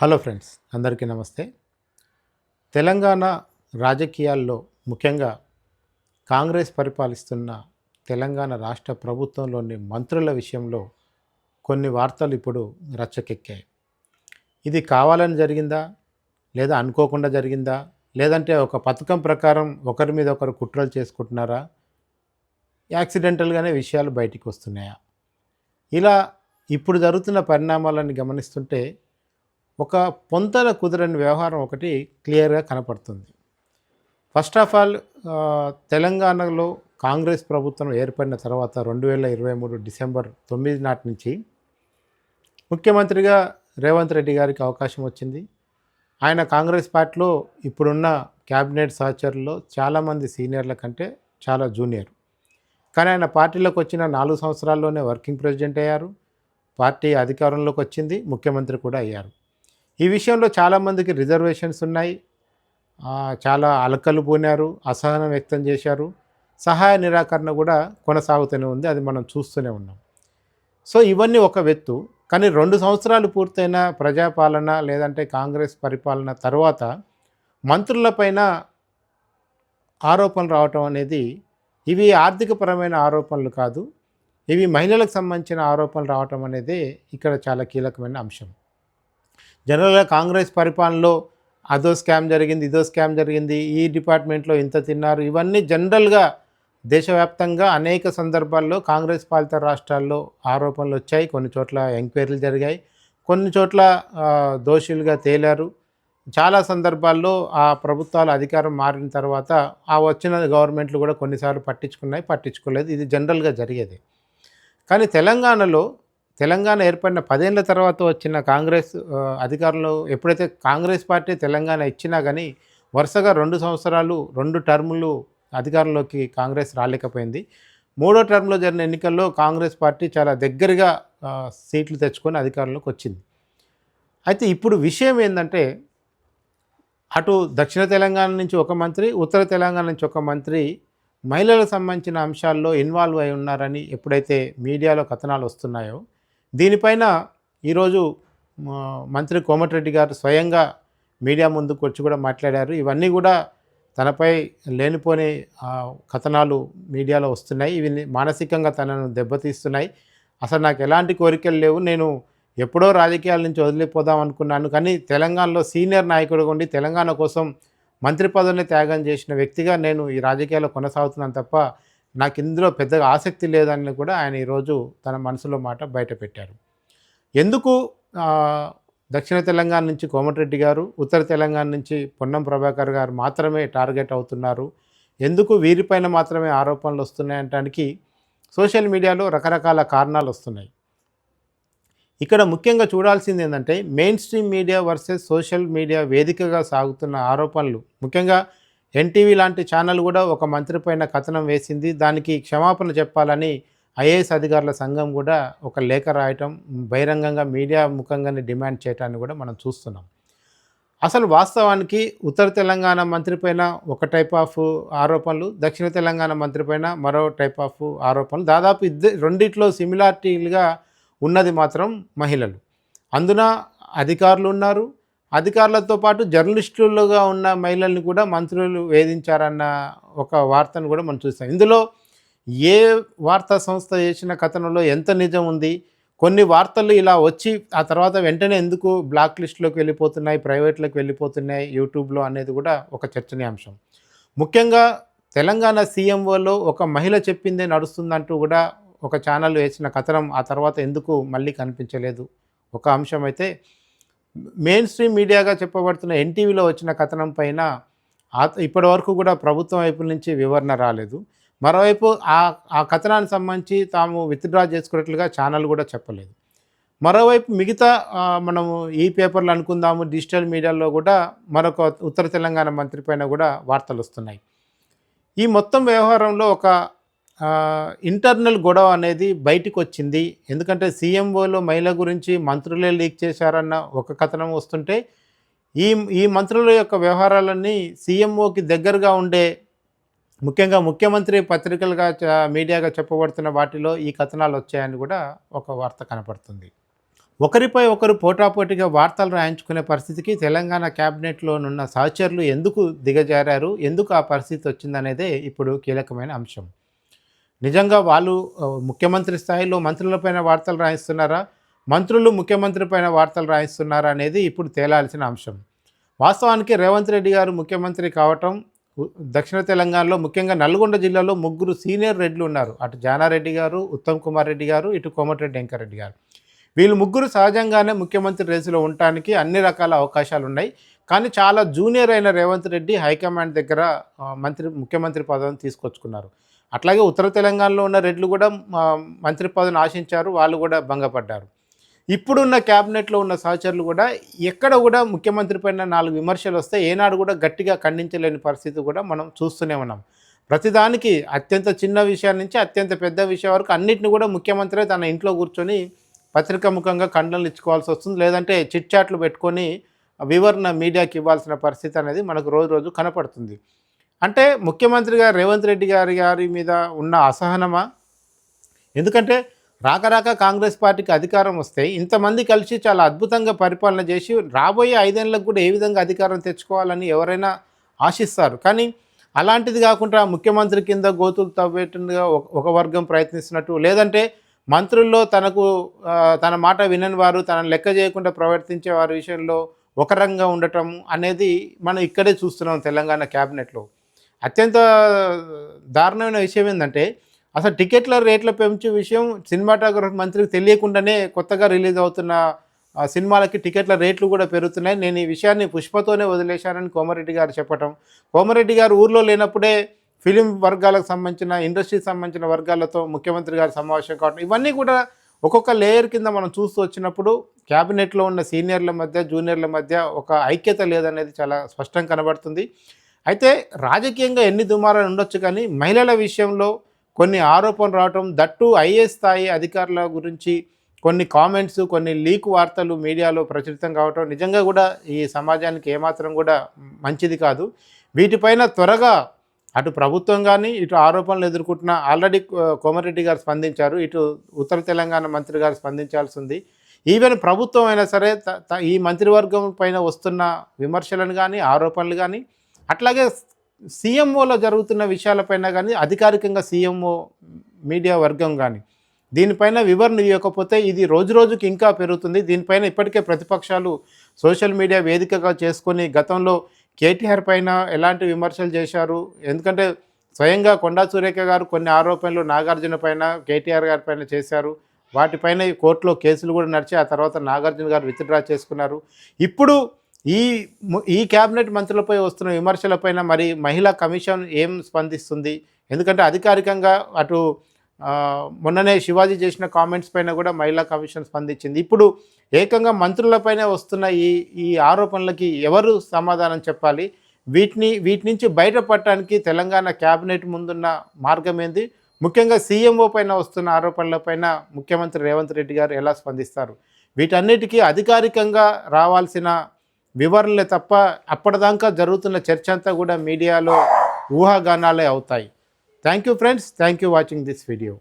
Hello friends, అందరికీ నమస్తే. తెలంగాణ రాజకీయాల్లో ముఖ్యంగా కాంగ్రెస్ పరిపాలిస్తున్న తెలంగాణ రాష్ట్ర ప్రభుత్వంలోని మంత్రుల విషయంలో కొన్ని వార్తలు ఇప్పుడు రచ్చకెక్కాయి. ఇది కావాలని జరిగిందా? లేదా అనుకోకుండా జరిగిందా? లేదంటే ఒక పథకం ప్రకారం ఒకరి మీద ఒకరు కుట్రలు చేసుకుంటున్నారా? యాక్సిడెంటల్‌గానే విషయాలు బయటికి వస్తున్నాయా? ఇలా ఇప్పుడు జరుగుతున్న పరిణామాలను గమనిస్తుంటే ఒక పొంతన కుదరని వ్యవహారం ఒకటి క్లియర్‌గా కనపడుతుంది. ఫస్ట్ ఆఫ్ ఆల్ తెలంగాణలో కాంగ్రెస్ ప్రభుత్వం ఏర్పడిన తర్వాత 2023 డిసెంబర్ 9 నాటి నుంచి ముఖ్యమంత్రిగా రేవంత్ రెడ్డి గారికి అవకాశం వచ్చింది. ఆయన కాంగ్రెస్ పార్టీలో ఇప్పుడున్న క్యాబినెట్ సహచరుల్లో చాలామంది సీనియర్ల కంటే చాలా జూనియర్. కానీ ఆయన పార్టీలోకి వచ్చిన 4 సంవత్సరాల్లోనే వర్కింగ్ ప్రెసిడెంట్ అయ్యారు. పార్టీ అధికారంలోకి వచ్చింది. ముఖ్యమంత్రి కూడా అయ్యారు. ఈ విషయంలో చాలామందికి రిజర్వేషన్స్ ఉన్నాయి. చాలా అలకలు పూనారు, అసహనం వ్యక్తం చేశారు. సహాయ నిరాకరణ కూడా కొనసాగుతూనే ఉంది. అది మనం చూస్తూనే ఉన్నాం. సో ఇవన్నీ ఒక ఎత్తు. కానీ 2 సంవత్సరాలు పూర్తయిన ప్రజాపాలన లేదంటే కాంగ్రెస్ పరిపాలన తర్వాత మంత్రులపైన ఆరోపణలు రావటం అనేది ఇవి ఆర్థికపరమైన ఆరోపణలు కాదు. ఇవి మహిళలకు సంబంధించిన ఆరోపణలు రావటం అనేది ఇక్కడ చాలా కీలకమైన అంశం. జనరల్‌గా కాంగ్రెస్ పరిపాలనలో అదో స్కామ్ జరిగింది, ఇదో స్కామ్ జరిగింది, ఈ డిపార్ట్మెంట్‌లో ఇంత తిన్నారు. ఇవన్నీ జనరల్‌గా దేశవ్యాప్తంగా అనేక సందర్భాల్లో కాంగ్రెస్ పాలిత రాష్ట్రాల్లో ఆరోపణలు వచ్చాయి. కొన్ని చోట్ల ఎంక్వైరీలు జరిగాయి. కొన్ని చోట్ల దోషులుగా తేలారు. చాలా సందర్భాల్లో ఆ ప్రభుత్వాలు అధికారం మారిన తర్వాత ఆ వచ్చిన గవర్నమెంట్లు కూడా కొన్నిసార్లు పట్టించుకున్నాయి, పట్టించుకోలేదు. ఇది జనరల్‌గా జరిగేది. కానీ తెలంగాణ ఏర్పడిన 10 ఏళ్ల తర్వాత వచ్చిన కాంగ్రెస్ అధికారంలో ఎప్పుడైతే కాంగ్రెస్ పార్టీ తెలంగాణ ఇచ్చినా కానీ వరుసగా 2 సంవత్సరాలు 2 టర్ములు అధికారంలోకి కాంగ్రెస్ రాలేకపోయింది. మూడో టర్మ్లో జరిగిన ఎన్నికల్లో కాంగ్రెస్ పార్టీ చాలా దగ్గరగా సీట్లు తెచ్చుకొని అధికారంలోకి వచ్చింది. అయితే ఇప్పుడు విషయం ఏంటంటే అటు దక్షిణ తెలంగాణ నుంచి ఒక మంత్రి, ఉత్తర తెలంగాణ నుంచి ఒక మంత్రి మహిళలకు సంబంధించిన అంశాల్లో ఇన్వాల్వ్ అయి ఉన్నారని ఎప్పుడైతే మీడియాలో కథనాలు వస్తున్నాయో దీనిపైన ఈరోజు మంత్రి కోమటిరెడ్డి గారు స్వయంగా మీడియా ముందుకు వచ్చి కూడా మాట్లాడారు. ఇవన్నీ కూడా తనపై లేనిపోని కథనాలు మీడియాలో వస్తున్నాయి. ఇవి మానసికంగా తనను దెబ్బతీస్తున్నాయి. అసలు నాకు ఎలాంటి కోరికలు లేవు. నేను ఎప్పుడో రాజకీయాల నుంచి వదిలిపోదాం అనుకున్నాను. కానీ తెలంగాణలో సీనియర్ నాయకుడిగా ఉండి తెలంగాణ కోసం మంత్రి పదవిని త్యాగం చేసిన వ్యక్తిగా నేను ఈ రాజకీయాల్లో కొనసాగుతున్నాను తప్ప నాకు ఇందులో పెద్దగా ఆసక్తి లేదని కూడా ఆయన ఈరోజు తన మనసులో మాట బయటపెట్టారు. ఎందుకు దక్షిణ తెలంగాణ నుంచి కోమటిరెడ్డి గారు, ఉత్తర తెలంగాణ నుంచి పొన్నం ప్రభాకర్ గారు మాత్రమే టార్గెట్ అవుతున్నారు, ఎందుకు వీరిపైన మాత్రమే ఆరోపణలు వస్తున్నాయంటానికి సోషల్ మీడియాలో రకరకాల కారణాలు వస్తున్నాయి. ఇక్కడ ముఖ్యంగా చూడాల్సింది ఏంటంటే main stream media versus social media వేదికగా సాగుతున్న ఆరోపణలు. ముఖ్యంగా ఎన్టీవీ లాంటి ఛానల్ కూడా ఒక మంత్రి పైన కథనం వేసింది. దానికి క్షమాపణ చెప్పాలని ఐఏఎస్ అధికారుల సంఘం కూడా ఒక లేఖ రాయటం, బహిరంగంగా మీడియా ముఖంగానే డిమాండ్ చేయటాన్ని కూడా మనం చూస్తున్నాం. అసలు వాస్తవానికి ఉత్తర తెలంగాణ మంత్రి పైన ఒక టైప్ ఆఫ్ ఆరోపణలు, దక్షిణ తెలంగాణ మంత్రి పైన మరో టైప్ ఆఫ్ ఆరోపణలు. దాదాపు రెండిట్లో సిమిలారిటీలుగా ఉన్నది మాత్రం మహిళలు. అందున అధికారులు ఉన్నారు. అధికారులతో పాటు జర్నలిస్టులుగా ఉన్న మహిళల్ని కూడా మంత్రులు వేధించారన్న ఒక వార్తను కూడా మనం చూస్తాం. ఇందులో ఏ వార్తా సంస్థ చేసిన కథనంలో ఎంత నిజం ఉంది? కొన్ని వార్తలు ఇలా వచ్చి ఆ తర్వాత వెంటనే ఎందుకు బ్లాక్ లిస్టులోకి వెళ్ళిపోతున్నాయి, ప్రైవేట్లోకి వెళ్ళిపోతున్నాయి యూట్యూబ్లో అనేది కూడా ఒక చర్చనీయాంశం. ముఖ్యంగా తెలంగాణ సీఎంఓలో ఒక మహిళ చెప్పిందే నడుస్తుందంటూ కూడా ఒక ఛానల్ వేసిన కథనం ఆ తర్వాత ఎందుకు మళ్ళీ కనిపించలేదు ఒక అంశం అయితే, మెయిన్ స్ట్రీమ్ మీడియాగా చెప్పబడుతున్న ఎన్టీవీలో వచ్చిన కథనం పైన ఇప్పటి వరకు కూడా ప్రభుత్వం వైపు నుంచి వివరణ రాలేదు. మరోవైపు ఆ కథనానికి సంబంధించి తాము విత్డ్రా చేసుకున్నట్లుగా ఛానల్ కూడా చెప్పలేదు. మరోవైపు మిగతా మనము ఈ పేపర్లు అనుకుందాము, డిజిటల్ మీడియాలో కూడా మరొక ఉత్తర తెలంగాణ మంత్రి పైన కూడా వార్తలు వస్తున్నాయి. ఈ మొత్తం వ్యవహారంలో ఒక ఇంటర్నల్ గొడవ అనేది బయటకు వచ్చింది. ఎందుకంటే సీఎంఓలో మహిళ గురించి మంత్రులే లీక్ చేశారన్న ఒక కథనం వస్తుంటే ఈ మంత్రుల యొక్క వ్యవహారాలన్నీ సీఎంఓకి దగ్గరగా ఉండే ముఖ్యంగా ముఖ్యమంత్రి పత్రికలుగా మీడియాగా చెప్పబడుతున్న వాటిలో ఈ కథనాలు వచ్చాయని కూడా ఒక వార్త కనపడుతుంది. ఒకరిపై ఒకరు పోటాపోటీగా వార్తలు రాయించుకునే పరిస్థితికి తెలంగాణ క్యాబినెట్లోనున్న సహచరులు ఎందుకు దిగజారారు, ఎందుకు ఆ పరిస్థితి వచ్చిందనేదే ఇప్పుడు కీలకమైన అంశం. నిజంగా వాళ్ళు ముఖ్యమంత్రి స్థాయిలో మంత్రులపైన వార్తలు రాయిస్తున్నారా, మంత్రులు ముఖ్యమంత్రి పైన వార్తలు రాయిస్తున్నారా అనేది ఇప్పుడు తేలాల్సిన అంశం. వాస్తవానికి రేవంత్ రెడ్డి గారు ముఖ్యమంత్రి కావటం దక్షిణ తెలంగాణలో ముఖ్యంగా నల్గొండ జిల్లాలో ముగ్గురు సీనియర్ రెడ్లు ఉన్నారు. అటు జానారెడ్డి గారు, ఉత్తమ్ కుమార్ రెడ్డి గారు, ఇటు కోమటిరెడ్డి వెంకరెడ్డి గారు. వీళ్ళు ముగ్గురు సహజంగానే ముఖ్యమంత్రి రేసులో ఉండటానికి అన్ని రకాల అవకాశాలు ఉన్నాయి. కానీ చాలా జూనియర్ అయిన రేవంత్ రెడ్డి హైకమాండ్ దగ్గర ముఖ్యమంత్రి పదవిని తీసుకొచ్చుకున్నారు. అట్లాగే ఉత్తర తెలంగాణలో ఉన్న రెడ్లు కూడా మంత్రి పదవిని ఆశించారు, వాళ్ళు కూడా భంగపడ్డారు. ఇప్పుడున్న క్యాబినెట్లో ఉన్న సహచరులు కూడా ఎక్కడ కూడా ముఖ్యమంత్రి పైన 4 విమర్శలు వస్తే ఏనాడు కూడా గట్టిగా ఖండించలేని పరిస్థితి కూడా మనం చూస్తూనే ఉన్నాం. ప్రతిదానికి అత్యంత చిన్న విషయం నుంచి అత్యంత పెద్ద విషయం వరకు అన్నిటిని కూడా ముఖ్యమంత్రి తన ఇంట్లో కూర్చొని పత్రికాముఖంగా ఖండనలు ఇచ్చుకోవాల్సి వస్తుంది, లేదంటే చిట్ చాట్లు పెట్టుకొని వివరణ మీడియాకి ఇవ్వాల్సిన పరిస్థితి అనేది మనకు రోజు రోజు కనపడుతుంది. అంటే ముఖ్యమంత్రిగా రేవంత్ రెడ్డి గారి మీద ఉన్న అసహనమా? ఎందుకంటే రాక కాంగ్రెస్ పార్టీకి అధికారం వస్తే ఇంతమంది కలిసి చాలా అద్భుతంగా పరిపాలన చేసి రాబోయే 5 ఏళ్ళకు కూడా ఏ విధంగా అధికారం తెచ్చుకోవాలని ఎవరైనా ఆశిస్తారు. కానీ అలాంటిది కాకుండా ముఖ్యమంత్రి కింద గోతులు తవ్వేట్టుగా ఒక వర్గం ప్రయత్నిస్తున్నట్టు, లేదంటే మంత్రుల్లో తన మాట వినని వారు, తనను లెక్క చేయకుండా ప్రవర్తించే వారి విషయంలో ఒక రంగా ఉండటం అనేది మనం ఇక్కడే చూస్తున్నాం తెలంగాణ క్యాబినెట్లో. అత్యంత దారుణమైన విషయం ఏంటంటే అసలు టికెట్ల రేట్ల పెంచే విషయం సినిమాటోగ్రఫీ మంత్రికి తెలియకుండానే కొత్తగా రిలీజ్ అవుతున్న సినిమాలకి టికెట్ల రేట్లు కూడా పెరుగుతున్నాయి. నేను ఈ విషయాన్ని పుష్పతోనే వదిలేశానని కోమరెడ్డి గారు చెప్పటం, కోమరెడ్డి గారు ఊర్లో లేనప్పుడే ఫిలిం వర్గాలకు సంబంధించిన ఇండస్ట్రీకి సంబంధించిన వర్గాలతో ముఖ్యమంత్రి గారు సమావేశం కావడం, ఇవన్నీ కూడా ఒక్కొక్క లేయర్ కింద మనం చూస్తూ వచ్చినప్పుడు క్యాబినెట్లో ఉన్న సీనియర్ల మధ్య జూనియర్ల మధ్య ఒక ఐక్యత లేదనేది చాలా స్పష్టంగా కనబడుతుంది. అయితే రాజకీయంగా ఎన్ని దుమారాలు ఉండొచ్చు, కానీ మహిళల విషయంలో కొన్ని ఆరోపణలు రావటం, దట్టు ఐఏఎస్ స్థాయి అధికారుల గురించి కొన్ని కామెంట్స్, కొన్ని లీక్ వార్తలు మీడియాలో ప్రచురితం కావటం నిజంగా కూడా ఈ సమాజానికి ఏమాత్రం కూడా మంచిది కాదు. వీటిపైన త్వరగా అటు ప్రభుత్వం కానీ ఇటు ఆరోపణలు ఎదుర్కొంటున్న ఆల్రెడీ కోమరెడ్డి గారు స్పందించారు, ఇటు ఉత్తర తెలంగాణ మంత్రి గారు స్పందించాల్సి ఉంది. ఈవెన్ ప్రభుత్వం అయినా సరే ఈ మంత్రివర్గం పైన వస్తున్న విమర్శలను కానీ ఆరోపణలు కానీ, అట్లాగే సీఎంఓలో జరుగుతున్న విషయాలపైన కానీ అధికారికంగా సీఎంఓ మీడియా వర్గం కానీ దీనిపైన వివరణ ఇవ్వకపోతే ఇది రోజు రోజుకి ఇంకా పెరుగుతుంది. దీనిపైన ఇప్పటికే ప్రతిపక్షాలు సోషల్ మీడియా వేదికగా చేసుకొని గతంలో కేటీఆర్ పైన ఎలాంటి విమర్శలు చేశారు, ఎందుకంటే స్వయంగా కొండా సురేఖ గారు కొన్ని ఆరోపణలు నాగార్జున పైన కేటీఆర్ గారి పైన చేశారు. వాటిపైన కోర్టులో కేసులు కూడా నడిచి ఆ తర్వాత నాగార్జున గారు విత్డ్రా చేసుకున్నారు. ఇప్పుడు ఈ క్యాబినెట్ మంత్రులపై వస్తున్న విమర్శలపైన మరి మహిళా కమిషన్ ఏం స్పందిస్తుంది? ఎందుకంటే అధికారికంగా అటు మొన్ననే శివాజీ చేసిన కామెంట్స్ పైన కూడా మహిళా కమిషన్ స్పందించింది. ఇప్పుడు ఏకంగా మంత్రులపైన వస్తున్న ఈ ఆరోపణలకి ఎవరు సమాధానం చెప్పాలి? వీటి నుంచి బయటపడటానికి తెలంగాణ క్యాబినెట్ ముందున్న మార్గం ఏంది? ముఖ్యంగా సీఎంఓ పైన వస్తున్న ఆరోపణలపైన ముఖ్యమంత్రి రేవంత్ రెడ్డి గారు ఎలా స్పందిస్తారు? వీటన్నిటికీ అధికారికంగా రావాల్సిన వివరణలే తప్ప అప్పటిదాకా జరుగుతున్న చర్చ అంతా కూడా మీడియాలో ఊహాగానాలే అవుతాయి. Thank you friends, thank you watching this video.